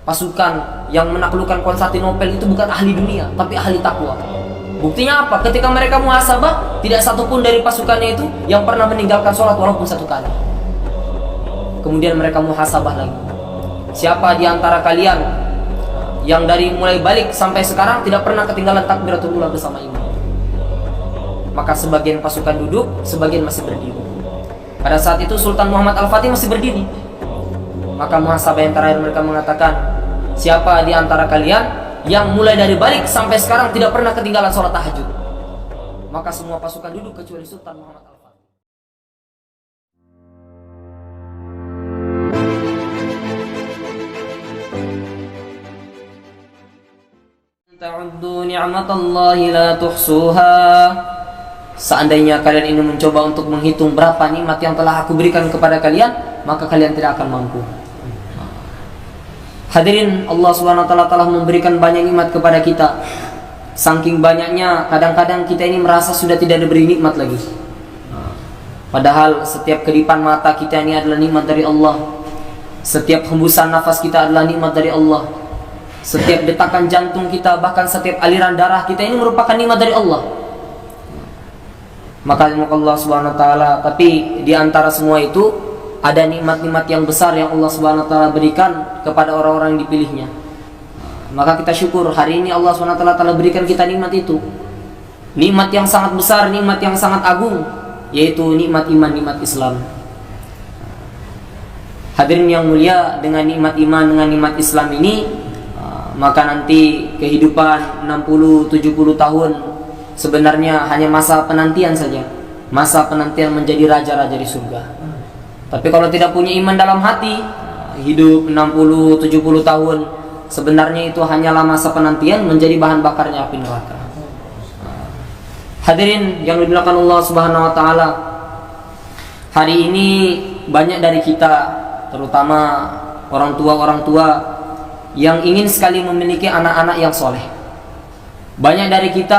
pasukan yang menaklukkan Konstantinopel itu bukan ahli dunia, tapi ahli takwa. Buktinya apa? Ketika mereka muhasabah, tidak satupun dari pasukannya itu yang pernah meninggalkan sholat walaupun satu kali. Kemudian mereka muhasabah lagi. Siapa di antara kalian yang dari mulai balik sampai sekarang tidak pernah ketinggalan takbiratul ula bersama imam? Maka sebagian pasukan duduk, sebagian masih berdiri. Pada saat itu Sultan Muhammad Al-Fatih masih berdiri. Maka muhasabah yang terakhir mereka mengatakan, siapa di antara kalian yang mulai dari balik sampai sekarang tidak pernah ketinggalan sholat tahajud? Maka semua pasukan duduk kecuali Sultan Muhammad Al-Fatih. Ta'uddu ni'matallahi la tuhsuha. Seandainya kalian ini mencoba untuk menghitung berapa nikmat yang telah aku berikan kepada kalian, maka kalian tidak akan mampu. Hadirin, Allah SWT telah memberikan banyak nikmat kepada kita. Saking banyaknya, kadang-kadang kita ini merasa sudah tidak diberi nikmat lagi. Padahal setiap kedipan mata kita ini adalah nikmat dari Allah. Setiap hembusan nafas kita adalah nikmat dari Allah. Setiap detakan jantung kita, bahkan setiap aliran darah kita ini merupakan nikmat dari Allah. Maka Allah SWT, tapi di antara semua itu ada nikmat-nikmat yang besar yang Allah SWT berikan kepada orang-orang yang dipilihnya. Maka kita syukur hari ini Allah SWT telah berikan kita nikmat itu. Nikmat yang sangat besar, nikmat yang sangat agung, yaitu nikmat iman, nikmat Islam. Hadirin yang mulia, dengan nikmat iman, dengan nikmat Islam ini, maka nanti kehidupan 60-70 tahun sebenarnya hanya masa penantian saja. Masa penantian menjadi raja-raja di surga. Tapi kalau tidak punya iman dalam hati, hidup 60-70 tahun, sebenarnya itu hanyalah masa penantian menjadi bahan bakarnya api neraka. Hadirin yang dimuliakan Allah Subhanahu wa taala, hari ini banyak dari kita, terutama orang tua yang ingin sekali memiliki anak-anak yang soleh. Banyak dari kita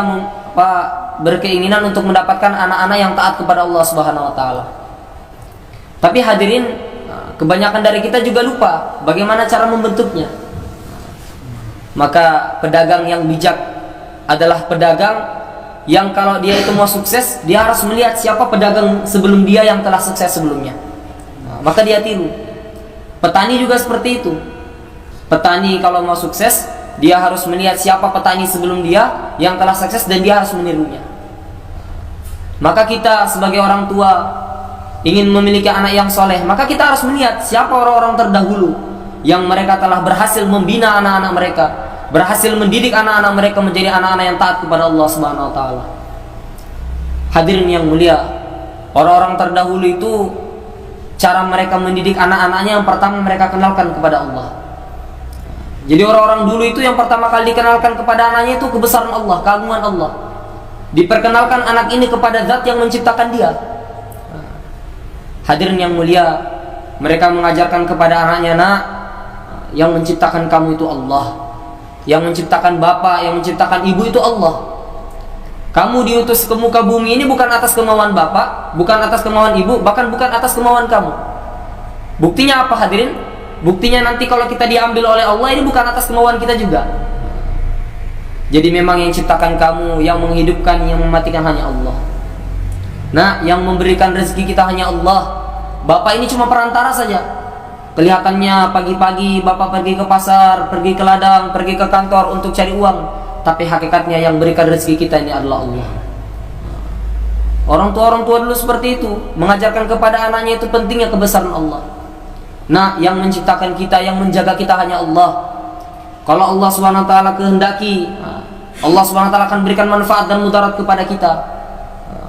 berkeinginan untuk mendapatkan anak-anak yang taat kepada Allah Subhanahu wa taala. Tapi hadirin, kebanyakan dari kita juga lupa bagaimana cara membentuknya. Maka pedagang yang bijak adalah pedagang yang kalau dia itu mau sukses, dia harus melihat siapa pedagang sebelum dia yang telah sukses sebelumnya. Maka dia tiru. Petani juga seperti itu. Petani kalau mau sukses, dia harus melihat siapa petani sebelum dia yang telah sukses dan dia harus menirunya. Maka kita sebagai orang tua ingin memiliki anak yang soleh, maka kita harus melihat siapa orang-orang terdahulu yang mereka telah berhasil membina anak-anak mereka, berhasil mendidik anak-anak mereka menjadi anak-anak yang taat kepada Allah Subhanahu wa taala. Hadirin yang mulia, orang-orang terdahulu itu cara mereka mendidik anak-anaknya yang pertama mereka kenalkan kepada Allah. Jadi orang-orang dulu itu yang pertama kali dikenalkan kepada anaknya itu kebesaran Allah, keagungan Allah. Diperkenalkan anak ini kepada zat yang menciptakan dia. Hadirin yang mulia, mereka mengajarkan kepada anaknya, nak, yang menciptakan kamu itu Allah. Yang menciptakan bapak, yang menciptakan ibu itu Allah. Kamu diutus ke muka bumi ini bukan atas kemauan bapak, bukan atas kemauan ibu, bahkan bukan atas kemauan kamu. Buktinya apa hadirin? Buktinya nanti kalau kita diambil oleh Allah, ini bukan atas kemauan kita juga. Jadi memang yang ciptakan kamu, yang menghidupkan, yang mematikan hanya Allah. Nah, yang memberikan rezeki kita hanya Allah. Bapak ini cuma perantara saja. Kelihatannya pagi-pagi bapak pergi ke pasar, pergi ke ladang, pergi ke kantor untuk cari uang, tapi hakikatnya yang berikan rezeki kita ini adalah Allah. Orang tua dulu seperti itu, mengajarkan kepada anaknya itu pentingnya kebesaran Allah. Nah, yang menciptakan kita, yang menjaga kita hanya Allah. Kalau Allah SWT kehendaki, Allah SWT akan berikan manfaat dan mudarat kepada kita.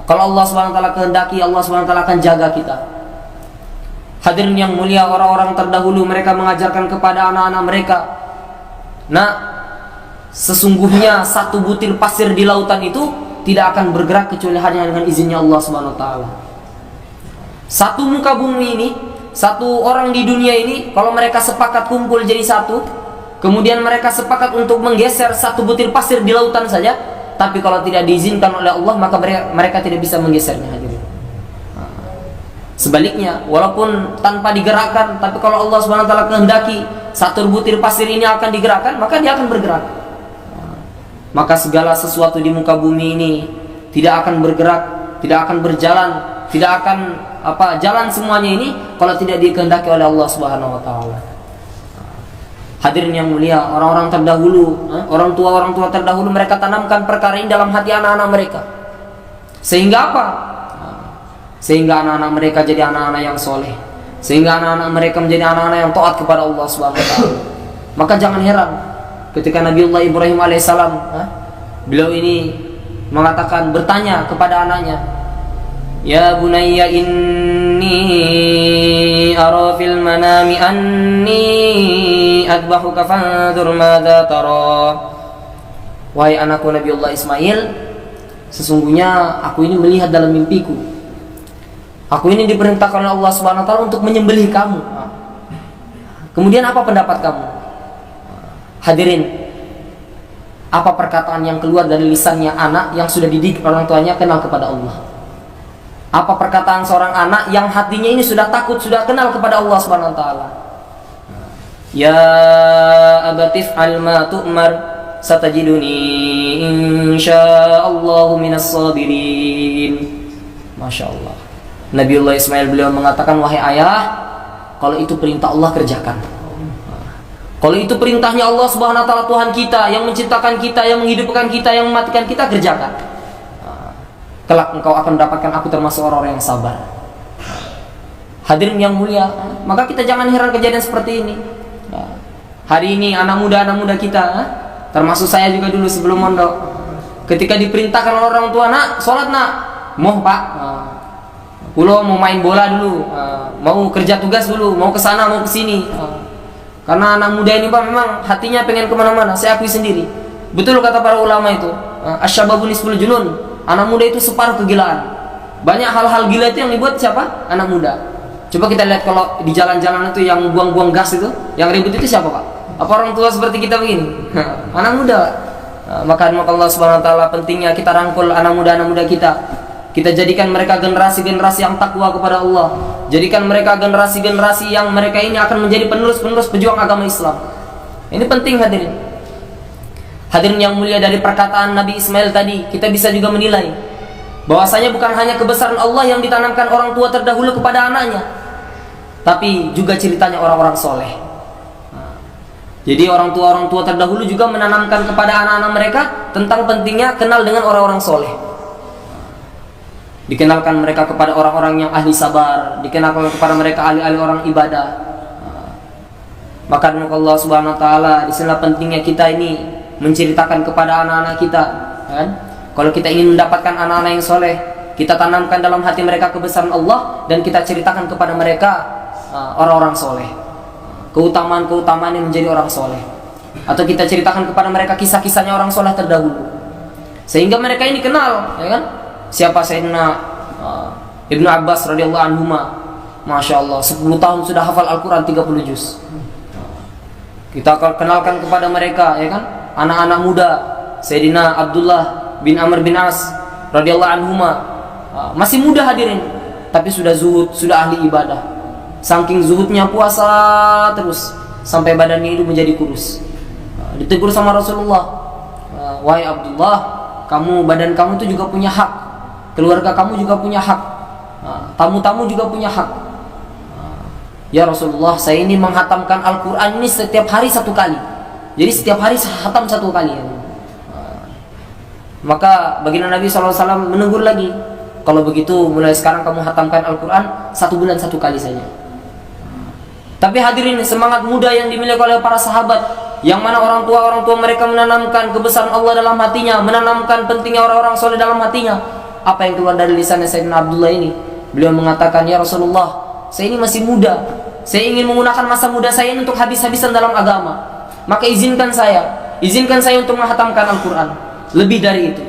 Kalau Allah SWT kehendaki, Allah SWT akan jaga kita. Hadirin yang mulia, orang-orang terdahulu mereka mengajarkan kepada anak-anak mereka, nah, sesungguhnya satu butir pasir di lautan itu tidak akan bergerak kecuali hanya dengan izinnya Allah SWT. Satu muka bumi ini, satu orang di dunia ini, kalau mereka sepakat kumpul jadi satu, kemudian mereka sepakat untuk menggeser satu butir pasir di lautan saja, tapi kalau tidak diizinkan oleh Allah, maka mereka tidak bisa menggesernya. Sebaliknya, walaupun tanpa digerakkan, tapi kalau Allah Subhanahu wa taala kehendaki satu butir pasir ini akan digerakkan, maka dia akan bergerak. Maka segala sesuatu di muka bumi ini tidak akan bergerak, tidak akan berjalan, tidak akan jalan semuanya ini kalau tidak dikehendaki oleh Allah Subhanahu wa taala. Hadirin yang mulia, orang-orang terdahulu, orang tua terdahulu, mereka tanamkan perkara ini dalam hati anak-anak mereka. Sehingga apa? Sehingga anak-anak mereka jadi anak-anak yang soleh, sehingga anak-anak mereka menjadi anak-anak yang taat kepada Allah Subhanahu wa taala. Maka jangan heran ketika Nabiullah Ibrahim alaihissalam, beliau ini mengatakan, bertanya kepada anaknya, "Ya bunayya inni ara fil manami anni adbahuka fanzur madza tara." Wahai anakku Nabiullah Ismail, sesungguhnya aku ini melihat dalam mimpiku, aku ini diperintahkan oleh Allah Subhanahu wa taala untuk menyembelih kamu. Kemudian apa pendapat kamu? Hadirin, apa perkataan yang keluar dari lisannya anak yang sudah dididik orang tuanya kenal kepada Allah? Apa perkataan seorang anak yang hatinya ini sudah takut, sudah kenal kepada Allah Subhanahu wa taala? Ya abatif al ma tu'mar satajiduni insyaallahu minas sabirin. Masya Allah. Nabiullah Ismail beliau mengatakan, wahai ayah, kalau itu perintah Allah kerjakan. Kalau itu perintahnya Allah Subhanahu wa taala, Tuhan kita yang menciptakan kita, yang menghidupkan kita, yang mematikan kita, kerjakan. Kelak engkau akan mendapatkan aku termasuk orang-orang yang sabar. Hadirin yang mulia, maka kita jangan heran kejadian seperti ini. Hari ini anak muda kita, termasuk saya juga dulu sebelum mondok, ketika diperintahkan oleh orang tua, nak, sholat nak, mau pak, pulau mau main bola dulu, mau kerja tugas dulu, mau kesana, mau kesini. Karena anak muda ini pak memang hatinya pengen kemana-mana. Saya akui sendiri. Betul kata para ulama itu, asyababu nisful junun. Anak muda itu separuh kegilaan. Banyak hal-hal gila itu yang dibuat siapa? Anak muda. Coba kita lihat kalau di jalan-jalan itu yang buang-buang gas itu, yang ribut itu siapa pak? Apa orang tua seperti kita begini? Anak muda. Maka Allah Subhanahu wa taala pentingnya kita rangkul anak muda kita. Kita jadikan mereka generasi-generasi yang takwa kepada Allah. Jadikan mereka generasi-generasi yang mereka ini akan menjadi penerus-penerus pejuang agama Islam. Ini penting hadirin. Hadirin yang mulia, dari perkataan Nabi Ismail tadi kita bisa juga menilai bahwasanya bukan hanya kebesaran Allah yang ditanamkan orang tua terdahulu kepada anaknya, tapi juga ceritanya orang-orang soleh. Jadi orang tua terdahulu juga menanamkan kepada anak-anak mereka tentang pentingnya kenal dengan orang-orang soleh. Dikenalkan mereka kepada orang-orang yang ahli sabar, dikenalkan kepada mereka ahli-ahli orang ibadah. Maka Allah Subhanahu wa taala, disinilah pentingnya kita ini menceritakan kepada anak-anak kita, kan? Kalau kita ingin mendapatkan anak-anak yang soleh, kita tanamkan dalam hati mereka kebesaran Allah dan kita ceritakan kepada mereka orang-orang soleh, keutamaan-keutamaan yang menjadi orang soleh, atau kita ceritakan kepada mereka kisah-kisahnya orang soleh terdahulu, sehingga mereka ini kenal, ya kan? Siapa Sayyidina Ibnu Abbas radhiyallahu anhu, Masya Allah 10 tahun sudah hafal Al-Quran 30 juz. Kita kenalkan kepada mereka, ya kan, anak-anak muda Sayyidina Abdullah bin Amr bin As radhiyallahu anhu, masih muda hadirin, tapi sudah zuhud, sudah ahli ibadah. Saking zuhudnya puasa terus sampai badannya itu menjadi kurus. Ditegur sama Rasulullah, wahai Abdullah, badan kamu itu juga punya hak, keluarga kamu juga punya hak, tamu-tamu juga punya hak. Ya Rasulullah, saya ini menghatamkan Al-Quran ini setiap hari 1 kali. Jadi setiap hari hatam 1 kali. Maka baginda Nabi SAW menegur lagi, kalau begitu mulai sekarang kamu hatamkan Al-Quran 1 bulan 1 kali saja. Tapi hadirin, semangat muda yang dimiliki oleh para sahabat, yang mana orang tua mereka menanamkan kebesaran Allah dalam hatinya, menanamkan pentingnya orang-orang soleh dalam hatinya. Apa yang keluar dari lisannya Sayyidina Abdullah ini? Beliau mengatakan, ya Rasulullah, saya ini masih muda, saya ingin menggunakan masa muda saya ini untuk habis-habisan dalam agama. Maka izinkan saya untuk menghatamkan Al-Quran lebih dari itu.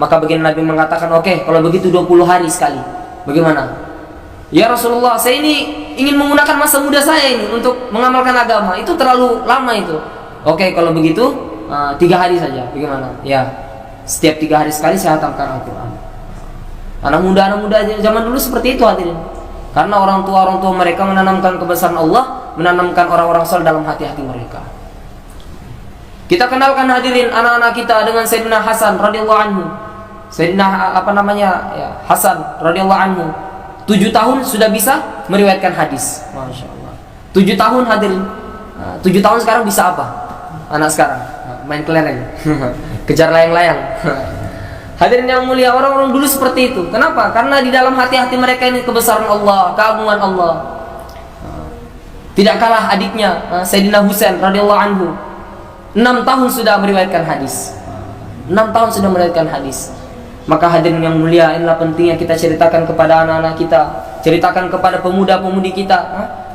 Maka baginda Nabi mengatakan, oke, kalau begitu 20 hari sekali. Bagaimana? Ya Rasulullah, saya ini ingin menggunakan masa muda saya ini untuk mengamalkan agama. Itu terlalu lama itu. Oke, kalau begitu 3 hari saja. Bagaimana? Ya, setiap 3 hari sekali saya hatamkan Al-Quran. Anak muda zaman dulu seperti itu hadirin. Karena orang tua mereka menanamkan kebesaran Allah, menanamkan orang-orang saleh dalam hati-hati mereka. Kita kenalkan hadirin anak-anak kita dengan Sayyidina Hasan radhiyallahu anhu. Sayyidina Hasan radhiyallahu anhu 7 tahun sudah bisa meriwayatkan hadis. Masya Allah. 7 tahun hadirin. 7 tahun sekarang bisa apa? Anak sekarang main kelereng, kejar layang-layang. Hadirin yang mulia, orang-orang dulu seperti itu. Kenapa? Karena di dalam hati-hati mereka ini kebesaran Allah, keagungan Allah. Tidak kalah adiknya Sayyidina Husain radhiyallahu anhu 6 tahun sudah meriwayatkan hadis. 6 tahun sudah meriwayatkan hadis. Maka hadirin yang mulia, inilah pentingnya kita ceritakan kepada anak-anak kita, ceritakan kepada pemuda-pemudi kita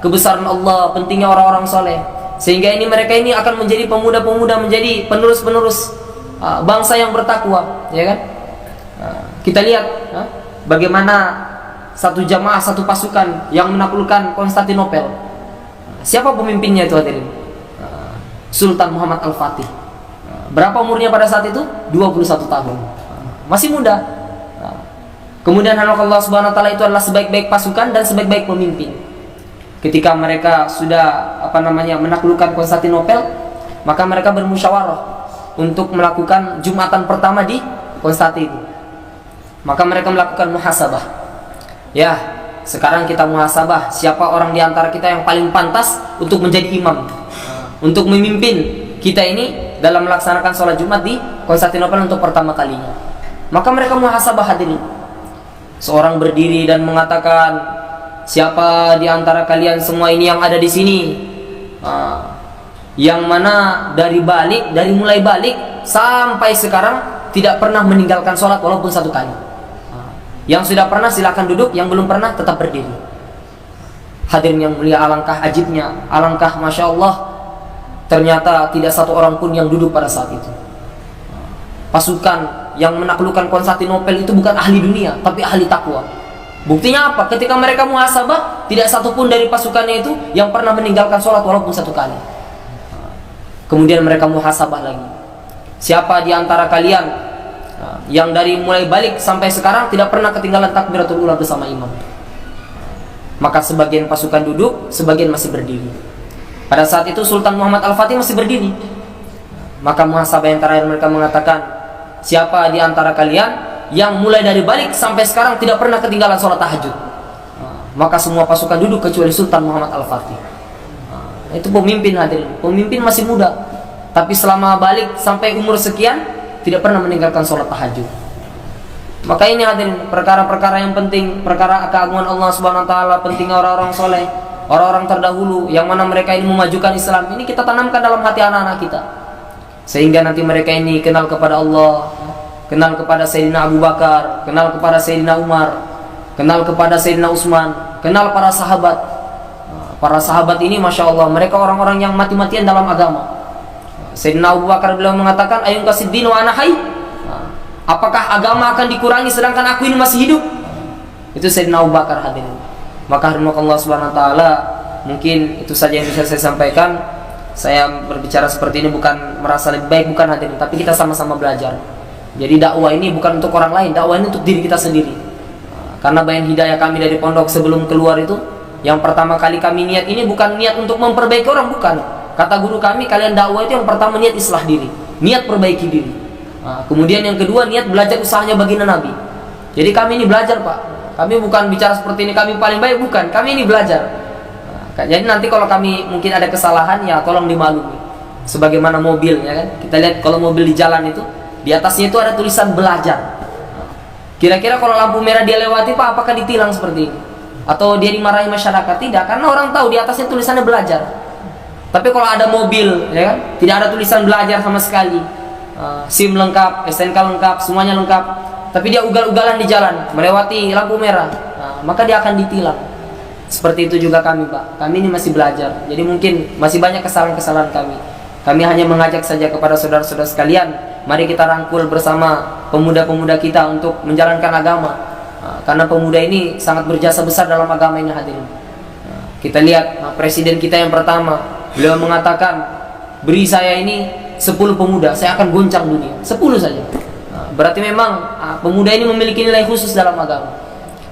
kebesaran Allah, pentingnya orang-orang soleh, sehingga mereka ini akan menjadi pemuda-pemuda, menjadi penerus-penerus bangsa yang bertakwa, ya kan? Kita lihat bagaimana satu jamaah, satu pasukan yang menaklukkan Konstantinopel. Siapa pemimpinnya itu hadirin? Sultan Muhammad Al-Fatih. Berapa umurnya pada saat itu? 21 tahun. Masih muda. Kemudian Allah Subhanahu wa taala itu adalah sebaik-baik pasukan dan sebaik-baik pemimpin. Ketika mereka sudah menaklukkan Konstantinopel, maka mereka bermusyawarah untuk melakukan Jumatan pertama di Konstantin. Maka mereka melakukan muhasabah. Ya, sekarang kita muhasabah siapa orang di antara kita yang paling pantas untuk menjadi imam, untuk memimpin kita ini dalam melaksanakan sholat Jumat di Konstantinopel untuk pertama kalinya. Maka mereka muhasabah hadirin. Seorang berdiri dan mengatakan, siapa di antara kalian semua ini yang ada di sini, yang mana dari mulai balik sampai sekarang tidak pernah meninggalkan sholat walaupun 1 kali. Yang sudah pernah silakan duduk, yang belum pernah tetap berdiri. Hadirin yang mulia, alangkah ajibnya, alangkah masya Allah, ternyata tidak satu orang pun yang duduk pada saat itu. Pasukan yang menaklukkan Konstantinopel itu bukan ahli dunia, tapi ahli takwa. Buktinya apa? Ketika mereka muhasabah, tidak satu pun dari pasukannya itu yang pernah meninggalkan sholat walaupun 1 kali. Kemudian mereka muhasabah lagi, siapa di antara kalian yang dari mulai balik sampai sekarang tidak pernah ketinggalan takbiratul ula bersama imam? Maka sebagian pasukan duduk, sebagian masih berdiri. Pada saat itu Sultan Muhammad Al-Fatih masih berdiri. Maka muhasabah yang terakhir mereka mengatakan, siapa di antara kalian yang mulai dari balik sampai sekarang tidak pernah ketinggalan sholat tahajud? Maka semua pasukan duduk kecuali Sultan Muhammad Al-Fatih. Itu pemimpin hadirin, pemimpin masih muda, tapi selama balik sampai umur sekian tidak pernah meninggalkan sholat tahajud. Maka ini hadirin perkara-perkara yang penting, perkara keagungan Allah Subhanahu wa taala, pentingnya orang-orang soleh, orang-orang terdahulu yang mana mereka ini memajukan Islam. Ini kita tanamkan dalam hati anak-anak kita, sehingga nanti mereka ini kenal kepada Allah, kenal kepada Sayyidina Abu Bakar, kenal kepada Sayyidina Umar, kenal kepada Sayyidina Utsman, kenal para sahabat. Para sahabat ini masya Allah, mereka orang-orang yang mati-matian dalam agama. Sayyidina Abu Bakar beliau mengatakan, ayun kasiddin wa ana hayy, apakah agama akan dikurangi sedangkan aku ini masih hidup? Itu Sayyidina Abu Bakar hadirin. Maka Allah Subhanahu wa taala, mungkin itu saja yang bisa saya sampaikan. Saya berbicara seperti ini bukan merasa lebih baik, bukan hadirin, tapi kita sama-sama belajar. Jadi dakwah ini bukan untuk orang lain, dakwah ini untuk diri kita sendiri. Karena bayan hidayah kami dari pondok sebelum keluar itu, yang pertama kali kami niat ini bukan niat untuk memperbaiki orang, bukan. Kata guru kami, kalian dakwah itu yang pertama niat islah diri, niat perbaiki diri. Kemudian yang kedua niat belajar usahanya baginda Nabi. Jadi kami ini belajar Pak. Kami bukan bicara seperti ini kami paling baik, bukan. Kami ini belajar. Jadi nanti kalau kami mungkin ada kesalahan, ya tolong dimaklumi. Sebagaimana mobil, ya kan. Kita lihat kalau mobil di jalan itu, di atasnya itu ada tulisan belajar. Kira-kira kalau lampu merah dia lewati Pak, apakah ditilang seperti ini? Atau dia dimarahi masyarakat? Tidak, karena orang tahu di atasnya tulisannya belajar. Tapi kalau ada mobil, ya kan, tidak ada tulisan belajar sama sekali, SIM lengkap, STNK lengkap, semuanya lengkap, tapi dia ugal-ugalan di jalan, melewati lampu merah, maka dia akan ditilang. Seperti itu juga kami Pak, kami ini masih belajar, jadi mungkin masih banyak kesalahan-kesalahan kami. Kami hanya mengajak saja kepada saudara-saudara sekalian, mari kita rangkul bersama pemuda-pemuda kita untuk menjalankan agama, karena pemuda ini sangat berjasa besar dalam agama ini hadirin. Kita lihat presiden kita yang pertama, beliau mengatakan, beri saya ini 10 pemuda, saya akan goncang dunia. 10 saja. Berarti memang pemuda ini memiliki nilai khusus dalam agama.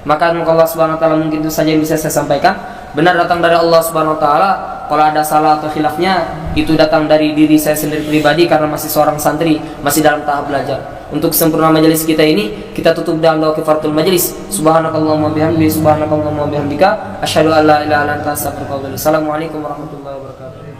Maka Allah Subhanahu wa taala mungkin itu saja yang bisa saya sampaikan. Benar datang dari Allah Subhanahu wa taala. Kalau ada salah atau khilafnya itu datang dari diri saya sendiri pribadi karena masih seorang santri, masih dalam tahap belajar. Untuk sempurna majelis kita ini, kita tutup dengan doa kifaratul majelis. Subhanakallahumma bihamdika, subhanakallahumma bihamdika, asyhadu an la ilaha illa anta astaghfiruka wa atubu ilaik. Assalamualaikum warahmatullahi wabarakatuh.